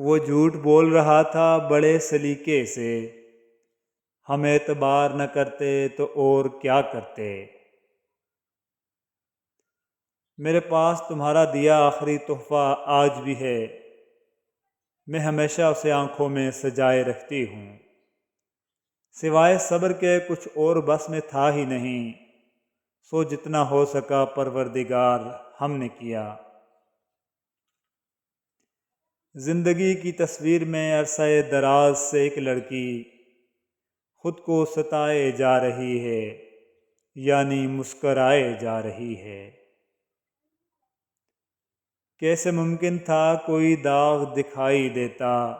وہ جھوٹ بول رہا تھا بڑے سلیقے سے، ہم اعتبار نہ کرتے تو اور کیا کرتے۔ میرے پاس تمہارا دیا آخری تحفہ آج بھی ہے، میں ہمیشہ اسے آنکھوں میں سجائے رکھتی ہوں۔ سوائے صبر کے کچھ اور بس میں تھا ہی نہیں، سو جتنا ہو سکا پروردگار ہم نے کیا۔ زندگی کی تصویر میں عرصہ دراز سے ایک لڑکی خود کو ستائے جا رہی ہے، یعنی مسکرائے جا رہی ہے۔ کیسے ممکن تھا کوئی داغ دکھائی دیتا،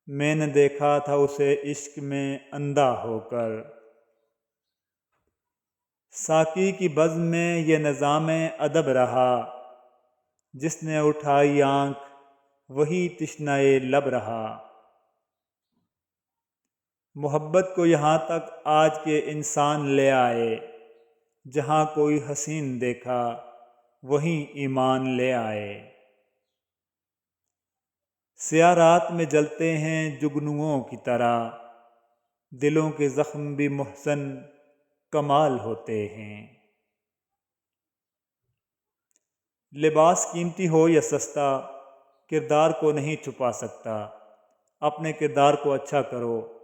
میں نے دیکھا تھا اسے عشق میں اندھا ہو کر۔ ساقی کی بزم میں یہ نظام ادب رہا، جس نے اٹھائی آنکھ وہی تشنہ لب رہا۔ محبت کو یہاں تک آج کے انسان لے آئے، جہاں کوئی حسین دیکھا وہیں ایمان لے آئے۔ سیاہ رات میں جلتے ہیں جگنوؤں کی طرح، دلوں کے زخم بھی محسن کمال ہوتے ہیں۔ لباس قیمتی ہو یا سستا، کردار کو نہیں چھپا سکتا۔ اپنے کردار کو اچھا کرو،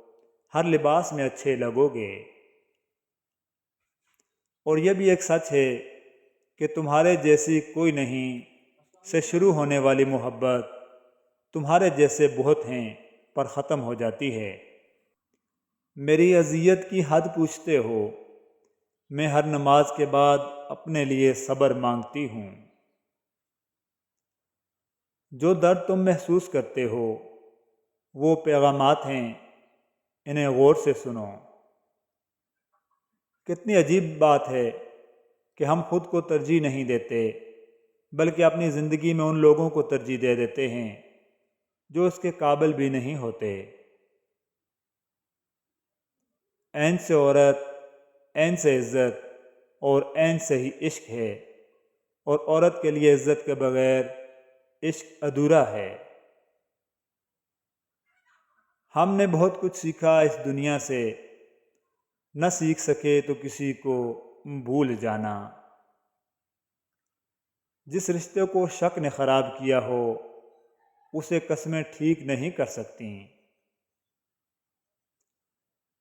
ہر لباس میں اچھے لگو گے۔ اور یہ بھی ایک سچ ہے کہ تمہارے جیسی کوئی نہیں سے شروع ہونے والی محبت تمہارے جیسے بہت ہیں پر ختم ہو جاتی ہے۔ میری اذیت کی حد پوچھتے ہو، میں ہر نماز کے بعد اپنے لیے صبر مانگتی ہوں۔ جو درد تم محسوس کرتے ہو وہ پیغامات ہیں، انہیں غور سے سنو۔ کتنی عجیب بات ہے کہ ہم خود کو ترجیح نہیں دیتے، بلکہ اپنی زندگی میں ان لوگوں کو ترجیح دے دیتے ہیں جو اس کے قابل بھی نہیں ہوتے۔ عین سے عورت، عین سے عزت اور عین سے ہی عشق ہے، اور عورت کے لیے عزت کے بغیر عشق ادھورا ہے۔ ہم نے بہت کچھ سیکھا اس دنیا سے، نہ سیکھ سکے تو کسی کو بھول جانا۔ جس رشتے کو شک نے خراب کیا ہو اسے قسمیں ٹھیک نہیں کر سکتی۔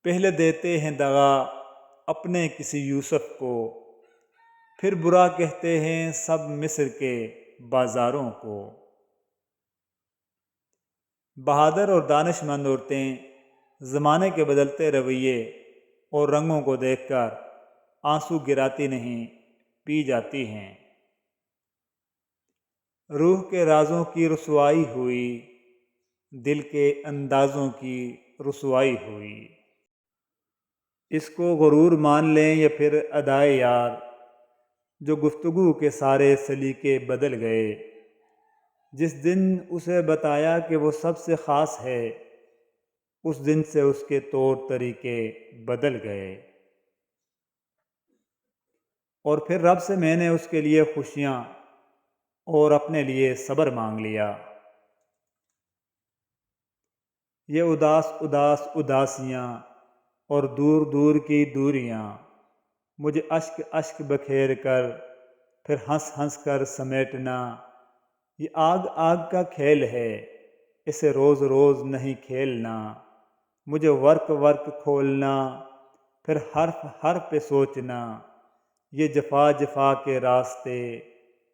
پہلے دیتے ہیں دغا اپنے کسی یوسف کو، پھر برا کہتے ہیں سب مصر کے بازاروں کو۔ بہادر اور دانش مند عورتیں زمانے کے بدلتے رویے اور رنگوں کو دیکھ کر آنسو گراتی نہیں، پی جاتی ہیں۔ روح کے رازوں کی رسوائی ہوئی، دل کے اندازوں کی رسوائی ہوئی۔ اس کو غرور مان لیں یا پھر ادائے یار، جو گفتگو کے سارے سلیقے بدل گئے۔ جس دن اسے بتایا کہ وہ سب سے خاص ہے، اس دن سے اس کے طور طریقے بدل گئے۔ اور پھر رب سے میں نے اس کے لیے خوشیاں اور اپنے لیے صبر مانگ لیا۔ یہ اداس اداس اداسیاں اور دور دور کی دوریاں، مجھے اشک اشک بکھیر کر پھر ہنس ہنس کر سمیٹنا، یہ آگ آگ کا کھیل ہے، اسے روز روز نہیں کھیلنا۔ مجھے ورق ورق کھولنا، پھر حرف حرف پہ سوچنا، یہ جفا جفا کے راستے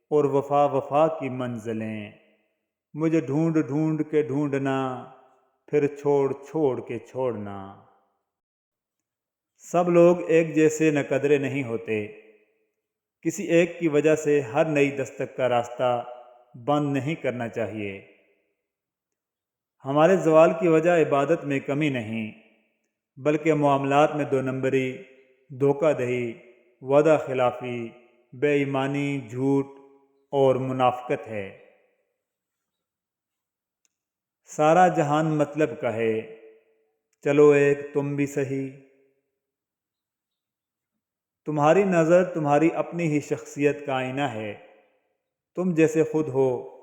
اور وفا وفا کی منزلیں، مجھے ڈھونڈ ڈھونڈ کے ڈھونڈنا، پھر چھوڑ چھوڑ کے چھوڑنا۔ سب لوگ ایک جیسے نہ قدرے نہیں ہوتے، کسی ایک کی وجہ سے ہر نئی دستک کا راستہ بند نہیں کرنا چاہیے۔ ہمارے زوال کی وجہ عبادت میں کمی نہیں، بلکہ معاملات میں دو نمبری، دھوکہ دہی، وعدہ خلافی، بے ایمانی، جھوٹ اور منافقت ہے۔ سارا جہان مطلب کا ہے، چلو ایک تم بھی سہی۔ تمہاری نظر تمہاری اپنی ہی شخصیت کا آئینہ ہے، تم جیسے خود ہو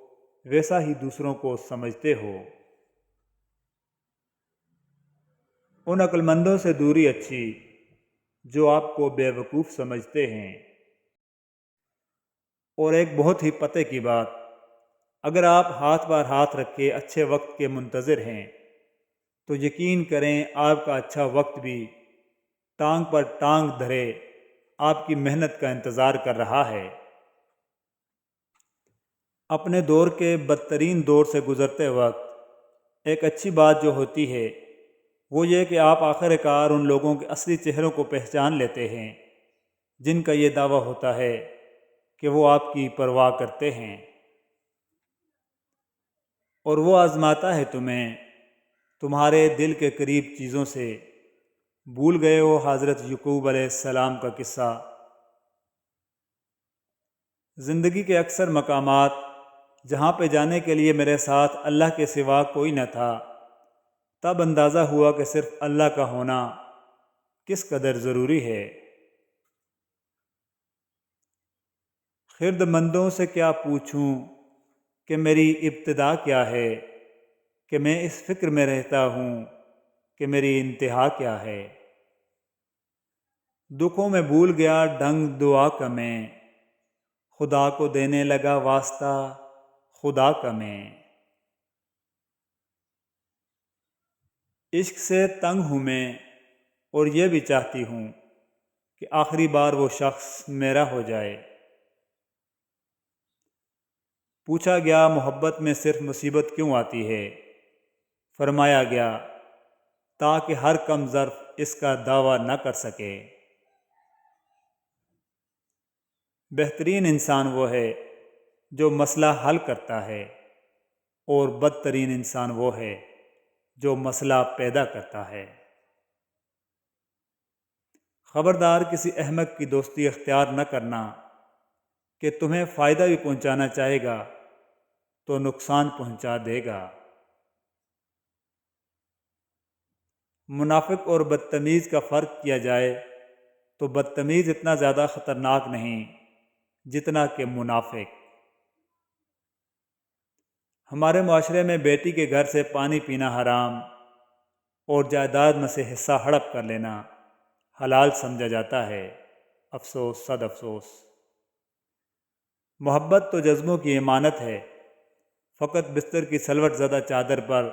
ویسا ہی دوسروں کو سمجھتے ہو۔ ان عقل مندوں سے دوری اچھی جو آپ کو بے وقوف سمجھتے ہیں۔ اور ایک بہت ہی پتے کی بات، اگر آپ ہاتھ پر ہاتھ رکھے اچھے وقت کے منتظر ہیں تو یقین کریں آپ کا اچھا وقت بھی ٹانگ پر ٹانگ دھرے آپ کی محنت کا انتظار کر رہا ہے۔ اپنے دور کے بدترین دور سے گزرتے وقت ایک اچھی بات جو ہوتی ہے وہ یہ کہ آپ آخر کار ان لوگوں کے اصلی چہروں کو پہچان لیتے ہیں جن کا یہ دعویٰ ہوتا ہے کہ وہ آپ کی پرواہ کرتے ہیں، اور وہ آزماتا ہے تمہیں تمہارے دل کے قریب چیزوں سے۔ بھول گئے ہو حضرت یعقوب علیہ السلام کا قصہ؟ زندگی کے اکثر مقامات جہاں پہ جانے کے لیے میرے ساتھ اللہ کے سوا کوئی نہ تھا، تب اندازہ ہوا کہ صرف اللہ کا ہونا کس قدر ضروری ہے۔ خرد مندوں سے کیا پوچھوں کہ میری ابتدا کیا ہے، کہ میں اس فکر میں رہتا ہوں کہ میری انتہا کیا ہے۔ دکھوں میں بھول گیا ڈھنگ دعا کا میں، خدا کو دینے لگا واسطہ خدا کا میں۔ عشق سے تنگ ہوں میں اور یہ بھی چاہتی ہوں کہ آخری بار وہ شخص میرا ہو جائے۔ پوچھا گیا محبت میں صرف مصیبت کیوں آتی ہے؟ فرمایا گیا تاکہ ہر کم ظرف اس کا دعویٰ نہ کر سکے۔ بہترین انسان وہ ہے جو مسئلہ حل کرتا ہے، اور بدترین انسان وہ ہے جو مسئلہ پیدا کرتا ہے۔ خبردار کسی احمق کی دوستی اختیار نہ کرنا کہ تمہیں فائدہ بھی پہنچانا چاہے گا تو نقصان پہنچا دے گا۔ منافق اور بدتمیز کا فرق کیا جائے تو بدتمیز اتنا زیادہ خطرناک نہیں جتنا کہ منافق۔ ہمارے معاشرے میں بیٹی کے گھر سے پانی پینا حرام اور جائیداد میں سے حصہ ہڑپ کر لینا حلال سمجھا جاتا ہے۔ افسوس، صد افسوس۔ محبت تو جذبوں کی امانت ہے، فقط بستر کی سلوٹ زدہ چادر پر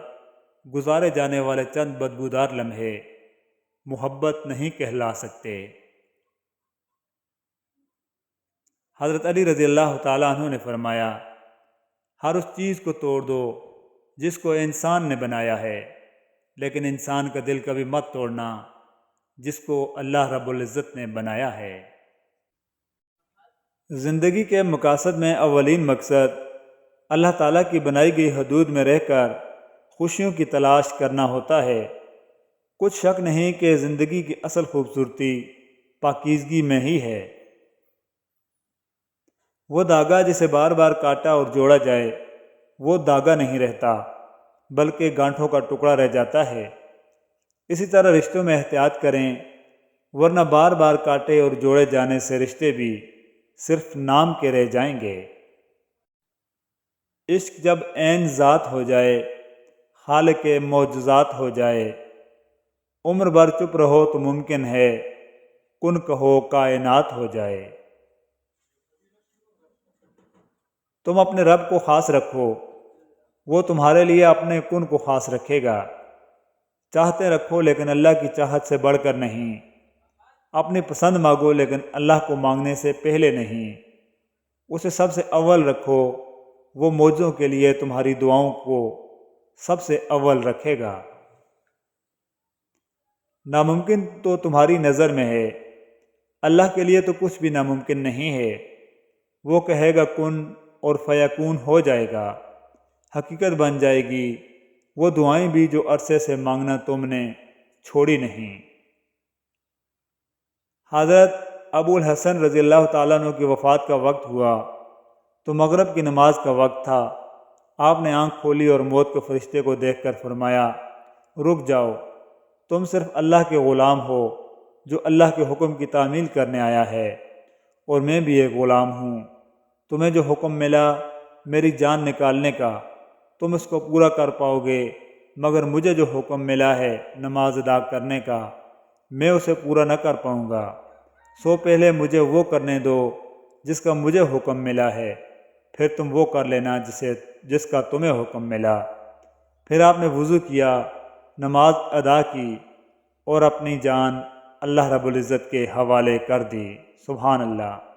گزارے جانے والے چند بدبودار لمحے محبت نہیں کہلا سکتے۔ حضرت علی رضی اللہ تعالیٰ عنہ نے فرمایا، ہر اس چیز کو توڑ دو جس کو انسان نے بنایا ہے، لیکن انسان کا دل کبھی مت توڑنا جس کو اللہ رب العزت نے بنایا ہے۔ زندگی کے مقاصد میں اولین مقصد اللہ تعالیٰ کی بنائی گئی حدود میں رہ کر خوشیوں کی تلاش کرنا ہوتا ہے۔ کچھ شک نہیں کہ زندگی کی اصل خوبصورتی پاکیزگی میں ہی ہے۔ وہ دھاگا جسے بار بار کاٹا اور جوڑا جائے وہ دھاگا نہیں رہتا بلکہ گانٹھوں کا ٹکڑا رہ جاتا ہے۔ اسی طرح رشتوں میں احتیاط کریں، ورنہ بار بار کاٹے اور جوڑے جانے سے رشتے بھی صرف نام کے رہ جائیں گے۔ عشق جب عین ذات ہو جائے، خالق معجزات ہو جائے، عمر بھر چپ رہو تو ممکن ہے کن کہو کائنات ہو جائے۔ تم اپنے رب کو خاص رکھو، وہ تمہارے لیے اپنے کن کو خاص رکھے گا۔ چاہتے رکھو لیکن اللہ کی چاہت سے بڑھ کر نہیں، اپنی پسند مانگو لیکن اللہ کو مانگنے سے پہلے نہیں۔ اسے سب سے اول رکھو، وہ موجزوں کے لیے تمہاری دعاؤں کو سب سے اول رکھے گا۔ ناممکن تو تمہاری نظر میں ہے، اللہ کے لیے تو کچھ بھی ناممکن نہیں ہے۔ وہ کہے گا کن اور فیکون ہو جائے گا، حقیقت بن جائے گی۔ وہ دعائیں بھی جو عرصے سے مانگنا تم نے چھوڑی نہیں۔ حضرت ابو الحسن رضی اللہ تعالیٰ عنہ کی وفات کا وقت ہوا تو مغرب کی نماز کا وقت تھا۔ آپ نے آنکھ کھولی اور موت کے فرشتے کو دیکھ کر فرمایا، رک جاؤ، تم صرف اللہ کے غلام ہو جو اللہ کے حکم کی تعمیل کرنے آیا ہے، اور میں بھی ایک غلام ہوں۔ تمہیں جو حکم ملا میری جان نکالنے کا تم اس کو پورا کر پاؤ گے، مگر مجھے جو حکم ملا ہے نماز ادا کرنے کا میں اسے پورا نہ کر پاؤں گا، سو پہلے مجھے وہ کرنے دو جس کا مجھے حکم ملا ہے، پھر تم وہ کر لینا جس کا تمہیں حکم ملا۔ پھر آپ نے وضو کیا، نماز ادا کی اور اپنی جان اللہ رب العزت کے حوالے کر دی۔ سبحان اللہ۔